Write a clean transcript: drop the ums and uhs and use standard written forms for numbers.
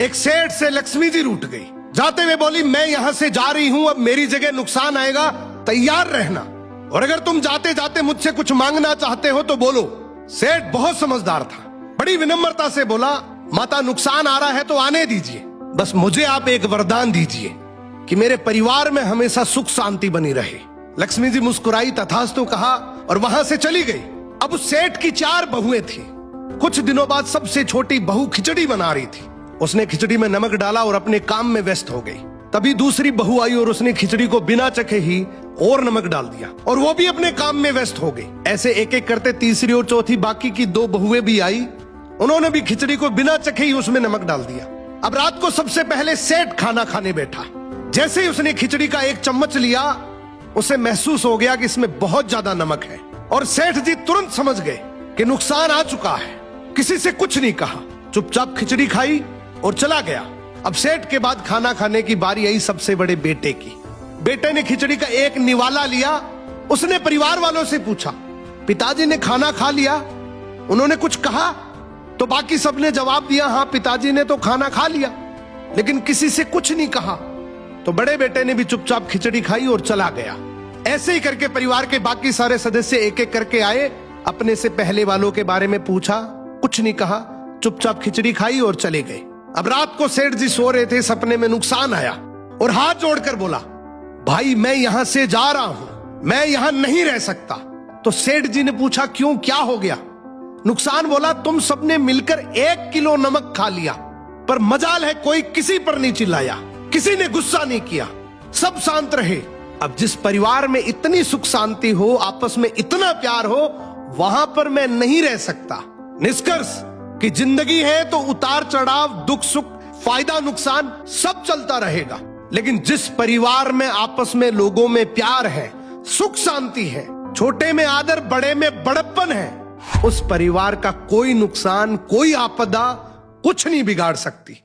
एक सेठ से लक्ष्मी जी रूठ गई। जाते हुए बोली, मैं यहां से जा रही हूं, अब मेरी जगह नुकसान आएगा, तैयार रहना, और अगर तुम जाते जाते मुझसे कुछ मांगना चाहते हो तो बोलो। सेठ बहुत समझदार था, बड़ी विनम्रता से बोला, माता नुकसान आ रहा है तो आने दीजिए, बस मुझे आप एक वरदान दीजिए कि मेरे परिवार में हमेशा सुख शांति बनी रहे। लक्ष्मी जी मुस्कुराई, तथास्तु कहा और वहां से चली गई। अब उस सेठ की 4 बहुएं थी। कुछ दिनों बाद सबसे छोटी बहू खिचड़ी बना रही थी। उसने खिचड़ी में नमक डाला और अपने काम में व्यस्त हो गई। तभी दूसरी बहू आई और उसने खिचड़ी को बिना चखे ही और नमक डाल दिया और वो भी अपने काम में व्यस्त हो गई। ऐसे एक एक करते तीसरी और चौथी बाकी की 2 बहुएं भी आई, उन्होंने भी खिचड़ी को बिना चखे ही उसमें नमक डाल दिया। अब रात को सबसे पहले सेठ खाना खाने बैठा। जैसे ही उसने खिचड़ी का 1 चम्मच लिया, उसे महसूस हो गया कि इसमें बहुत ज्यादा नमक है, और सेठ जी तुरंत समझ गए कि नुकसान आ चुका है। किसी से कुछ नहीं कहा, चुपचाप खिचड़ी खाई और चला गया। अब सेठ के बाद खाना खाने की बारी आई सबसे बड़े बेटे की। बेटे ने खिचड़ी का 1 निवाला लिया। उसने परिवार वालों से पूछा, पिताजी ने खाना खा लिया? उन्होंने कुछ कहा? तो बाकी सबने जवाब दिया, हाँ पिताजी ने तो खाना खा लिया, लेकिन किसी से कुछ नहीं कहा। तो बड़े बेटे ने भी चुपचाप खिचड़ी खाई और चला गया। ऐसे ही करके परिवार के बाकी सारे सदस्य एक एक करके आए, अपने से पहले वालों के बारे में पूछा, कुछ नहीं कहा, चुपचाप खिचड़ी खाई और चले गए। अब रात को सेठ जी सो रहे थे, सपने में नुकसान आया और हाथ जोड़कर बोला, भाई मैं यहां से जा रहा हूं, मैं यहां नहीं रह सकता। तो सेठ जी ने पूछा, क्यों, क्या हो गया? नुकसान बोला, तुम सबने मिलकर 1 किलो नमक खा लिया, पर मजाल है कोई किसी पर नहीं चिल्लाया, किसी ने गुस्सा नहीं किया, सब शांत रहे। अब जिस परिवार में इतनी सुख शांति हो, आपस में इतना प्यार हो, वहां पर मैं नहीं रह सकता। निष्कर्ष कि जिंदगी है तो उतार चढ़ाव, दुख सुख, फायदा नुकसान सब चलता रहेगा, लेकिन जिस परिवार में आपस में लोगों में प्यार है, सुख शांति है, छोटे में आदर, बड़े में बड़प्पन है, उस परिवार का कोई नुकसान, कोई आपदा कुछ नहीं बिगाड़ सकती।